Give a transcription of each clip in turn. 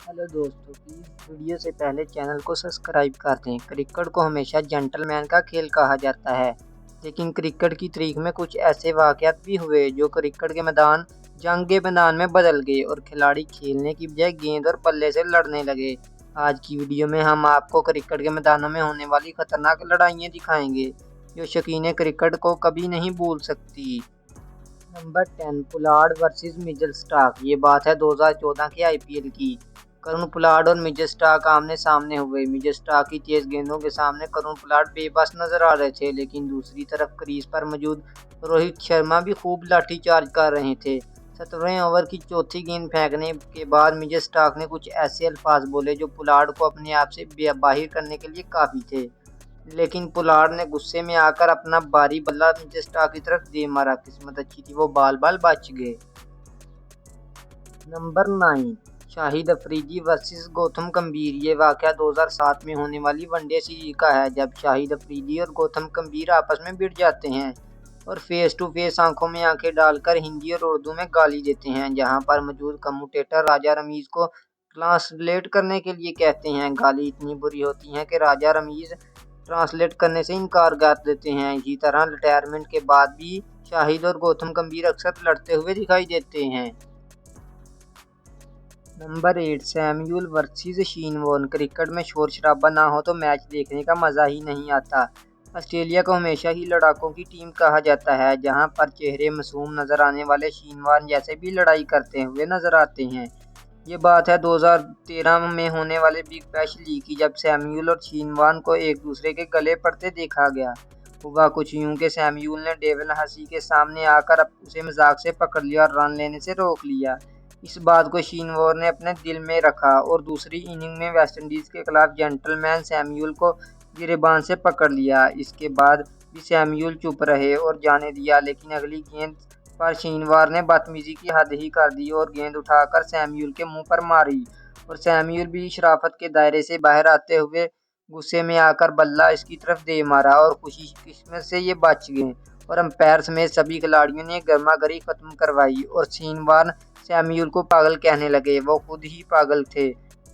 Hello दोस्तों, please video से पहले चैनल को सब्सक्राइब कर दें। क्रिकेट को हमेशा जेंटलमैन का खेल कहा जाता है, लेकिन क्रिकेट की तारीख में कुछ ऐसे वाक़यात भी हुए जो क्रिकेट के मैदान जंग-ए-मैदान में बदल गए और खिलाड़ी खेलने की बजाय गेंद और बल्ले से लड़ने लगे। आज की वीडियो में हम आपको क्रिकेट के मैदानों में होने वाली खतरनाक लड़ाइयाँ दिखाएंगे, जो शौकीन क्रिकेट को कभी नहीं भूल सकती। Number 10 Pollard versus Mitchell Starc. ये बात है 2014 के आईपीएल की। करुण पुलार्ड और मिचेल स्टार्क आमने-सामने हुए। मिचेल स्टार्क की तेज गेंदों के सामने करुण पुलार्ड बेबस नजर आ रहे थे, लेकिन दूसरी तरफ क्रीज पर मौजूद रोहित शर्मा भी खूब लाठीचार्ज कर रहे थे। 17वें ओवर की चौथी गेंद फेंकने के बाद मिचेल स्टार्क ने कुछ ऐसे अल्फाज बोले जो पुलार्ड को अपने आप से बाहिर करने के लिए काफी थे, लेकिन पुलार्ड ने गुस्से में आकर अपना भारी बल्ला मिचेल स्टार्क की तरफ दे मारा। किस्मत अच्छी थी, वो बाल-बाल बच गए। नंबर 9 शाहिद अफरीदी वर्सेस गौतम गंभीर। ये वाकया 2007 में होने वाली वनडे सीरीज का है, जब शाहिद अफरीदी और गौतम गंभीर आपस में भिड़ जाते हैं और फेस टू फेस आंखों में आंखें डालकर हिंदी और उर्दू में गाली देते हैं। जहां पर मौजूद कम्यूटेटर राजा रमीज को ट्रांसलेट करने के लिए कहते हैं। गाली इतनी बुरी होती है कि राजा रमीज ट्रांसलेट करने से इनकार कर देते हैं। इसी तरह रिटायरमेंट के बाद भी शाहिद और गौतम गंभीर अक्सर लड़ते हुए दिखाई देते हैं। Number 8 Samuel versus Shane Warne. Cricket में शोर शराबा ना हो तो मैच देखने का मजा ही नहीं आता। ऑस्ट्रेलिया को हमेशा ही लड़ाकों की टीम कहा जाता है, जहां पर चेहरे मासूम नजर आने वाले शेन वॉर्न जैसे भी लड़ाई करते हुए नजर आते हैं। ये बात है 2013 में होने वाले बिग बैश लीग की, जब सैमुअल और शेन वॉर्न को एक दूसरे के गले पड़ते देखा गया। हुआ कुछ यूं कि सैमुअल ने डेविल हसी के सामने आकर उसे मजाक से पकड़ लिया और रन लेने से रोक लिया। इस बात को शेन वॉर्न ने अपने दिल में रखा और दूसरी इनिंग में वेस्टइंडीज के खिलाफ जेंटलमैन सैमुअल को गिरेबान से पकड़ लिया। इसके बाद भी सैमुअल चुप रहे और जाने दिया, लेकिन अगली गेंद पर शेन वॉर्न ने बदतमीजी की हद ही कर दी और गेंद उठाकर सैमुअल के मुंह पर मारी और सैमुअल भी शराफत के दायरे से बाहर आते हुए गुस्से में आकर बल्ला इसकी तरफ दे मारा और खुशी किस्मत से ये बच गए और अंपायर समेत सभी खिलाड़ियों ने गर्मागरी खत्म करवाई और शेन वॉर्न सैमुअल को पागल कहने लगे। वो खुद ही पागल थे।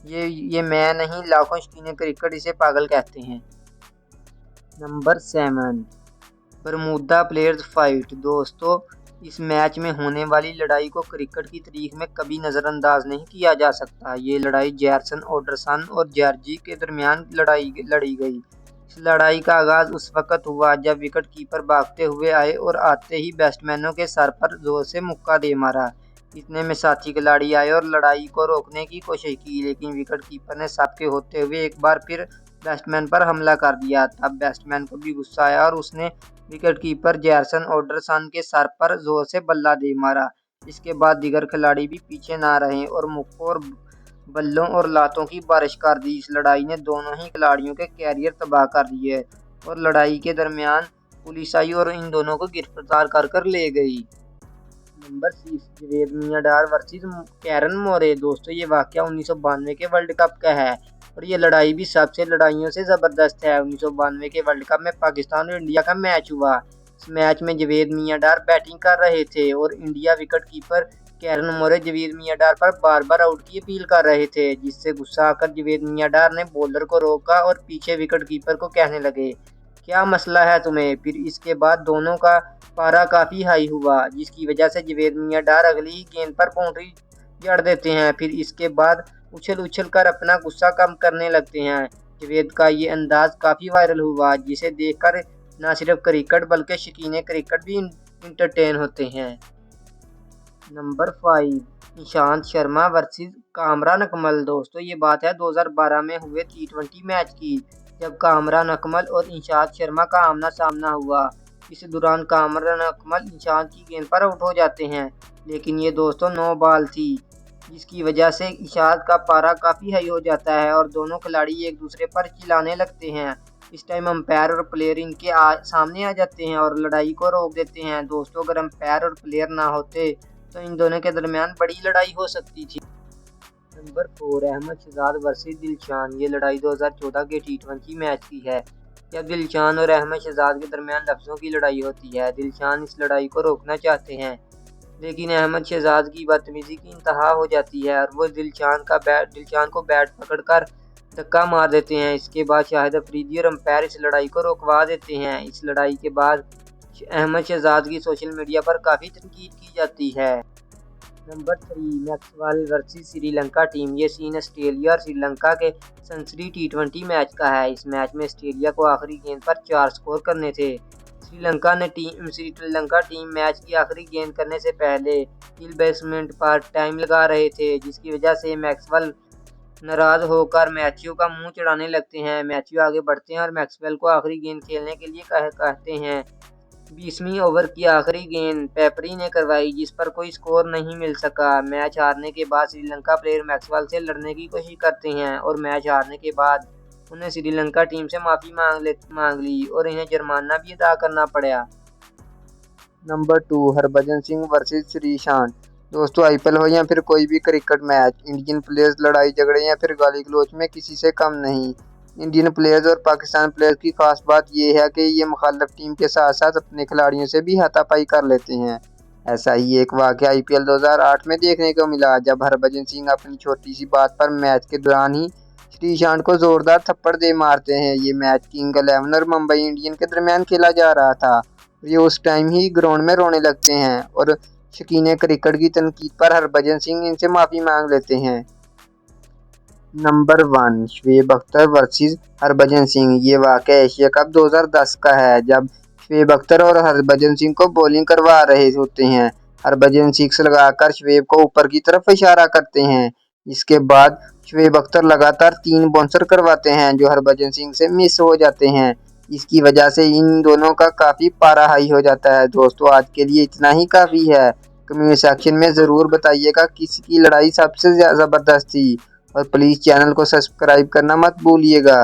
ये मैं नहीं, लाखों शौकीन क्रिकेट इसे पागल कहते हैं। Number 7 Bermuda players fight. दोस्तों, इस मैच में होने वाली लड़ाई को क्रिकेट की तारीख में कभी नज़रअंदाज नहीं किया जा सकता। ये लड़ाई जैसन एंडरसन और जॉर्जी के दरमियान लड़ी गई। इस लड़ाई का आगाज उस वक्त हुआ जब विकेट कीपर भागते हुए आए और आते ही बैट्समैनों के सर पर जोर से मुक्का दे मारा। इतने में साथी खिलाड़ी आए और लड़ाई को रोकने की कोशिश की, लेकिन विकेट कीपर ने सबके होते हुए एक बार फिर बैट्समैन पर हमला कर दिया। तब बैट्समैन को भी गुस्सा आया और उसने विकेटकीपर जैसन एंडरसन के सर पर जोर से बल्ला दे मारा। इसके बाद दीगर खिलाड़ी भी पीछे ना रहे और मुक्कों और बल्लों और लातों की बारिश कर दी। इस लड़ाई ने दोनों ही खिलाड़ियों के कैरियर तबाह कर दिए और लड़ाई के दरमियान पुलिस आई और इन दोनों को गिरफ्तार कर ले गई। नंबर 6 जवेद मियांडार वर्सेस कैरन मोरे। दोस्तों, ये वाकया 1992 के वर्ल्ड कप का है और ये लड़ाई भी सबसे लड़ाइयों से ज़बरदस्त है। 1992 के वर्ल्ड कप में पाकिस्तान और इंडिया का मैच हुआ। इस मैच में जवेद मियांडार बैटिंग कर रहे थे और इंडिया विकेट कीपर कैरन मोरे जवेद मियांडार पर बार बार आउट की अपील कर रहे थे, जिससे गुस्सा आकर जवेद मियांडार ने बॉलर को रोका और पीछे विकेट कीपर को कहने लगे, क्या मसला है तुम्हें। फिर इसके बाद दोनों का पारा काफी हाई हुआ, जिसकी वजह से जवेद मियांडार अगली ही गेंद पर बाउंड्री जड़ देते हैं। फिर इसके बाद उछल उछल कर अपना गुस्सा कम करने लगते हैं। जवेद का ये अंदाज काफी वायरल हुआ, जिसे देखकर न सिर्फ क्रिकेट बल्कि शौकीन क्रिकेट भी इंटरटेन होते हैं। Number 5 Ishant Sharma versus Kamran Akmal. दोस्तों, ये बात है 2012 में हुए T20 मैच की, जब कामरान अकमल और ईशांत शर्मा का आमना सामना हुआ। इस दौरान कामरान अकमल ईशांत की गेंद पर आउट हो जाते हैं, लेकिन ये दोस्तों 9 बॉल थी, जिसकी वजह से ईशांत का पारा काफी हाई हो जाता है और दोनों खिलाड़ी एक दूसरे पर चिल्लाने लगते हैं। इस टाइम अंपायर और प्लेयर इनके सामने आ जाते हैं और लड़ाई को रोक देते हैं। दोस्तों, अगर अंपायर और प्लेयर ना होते तो इन दोनों के दरमियान बड़ी लड़ाई हो सकती थी। Number 4 Ahmed Shehzad versus Dilshan. ये लड़ाई 2014 के T20 मैच की है, जब दिलशान और अहमद शहजाद के दरमियान लफ्जों की लड़ाई होती है। दिलशान इस लड़ाई को रोकना चाहते हैं, लेकिन अहमद शहजाद की बदतमीजी की इंतहा हो जाती है और वो दिलशान को बैट पकड़कर धक्का मार देते हैं। इसके बाद शाहिद अफरीदी और अंपायर इस लड़ाई को रुकवा देते हैं। इस लड़ाई के बाद अहमद शहजाद की सोशल मीडिया पर काफ़ी तनकीद की जाती है। Number 3, Maxwell versus Sri Lanka team. ये सीन ऑस्ट्रेलिया और श्रीलंका के सनसनी टी20 मैच का है। इस मैच में ऑस्ट्रेलिया को आखिरी गेंद पर 4 स्कोर करने थे। श्रीलंका टीम मैच की आखिरी गेंद करने से पहले टील बैट्समैन पर टाइम लगा रहे थे, जिसकी वजह से मैक्सवेल नाराज होकर मैथ्यू का मुंह चढ़ाने लगते हैं। मैथ्यू आगे बढ़ते हैं और मैक्सवेल को आखिरी गेंद खेलने के लिए कहते हैं। 20वीं ओवर की आखिरी गेंद पेपरी ने करवाई, जिस पर कोई स्कोर नहीं मिल सका। मैच हारने के बाद श्रीलंका प्लेयर मैक्सवेल से लड़ने की कोशिश करते हैं और मैच हारने के बाद उन्हें श्रीलंका टीम से माफ़ी मांग ली और इन्हें जुर्माना भी अदा करना पड़ा। Number 2, Harbhajan Singh versus Sreesanth. दोस्तों, आईपीएल हो या फिर कोई भी क्रिकेट मैच, इंडियन प्लेयर्स लड़ाई झगड़े या फिर गाली गलौज में किसी से कम नहीं। इंडियन प्लेयर्स और पाकिस्तान प्लेयर्स की खास बात यह है कि ये मुखालिफ टीम के साथ साथ अपने खिलाड़ियों से भी हाथापाई कर लेते हैं। ऐसा ही एक वाकया आईपीएल 2008 में देखने को मिला, जब हरभजन सिंह अपनी छोटी सी बात पर मैच के दौरान ही श्रीशांत को जोरदार थप्पड़ दे मारते हैं। ये मैच किंग 11 और मुंबई इंडियन के दरमियान खेला जा रहा था। ये उस टाइम ही ग्राउंड में रोने लगते हैं और शकीने क्रिकेट की तनकीद पर हरभजन सिंह इनसे माफ़ी मांग लेते हैं। Number 1, Shoaib Akhtar versus Harbhajan Singh. ये वाकया एशिया कप 2010 का है, जब शुएब अख्तर और हरभजन सिंह को बॉलिंग करवा रहे होते हैं। हरभजन सिक्स लगाकर शुएब को ऊपर की तरफ इशारा करते हैं। इसके बाद शुएब अख्तर लगातार 3 बाउंसर करवाते हैं, जो हरभजन सिंह से मिस हो जाते हैं। इसकी वजह से इन दोनों का काफ़ी पारा हाई हो जाता है। दोस्तों, आज के लिए इतना ही काफ़ी है। कमेंट सेक्शन में ज़रूर बताइएगा किसकी लड़ाई सबसे ज़बरदस्त थी और प्लीज़ चैनल को सब्सक्राइब करना मत भूलिएगा।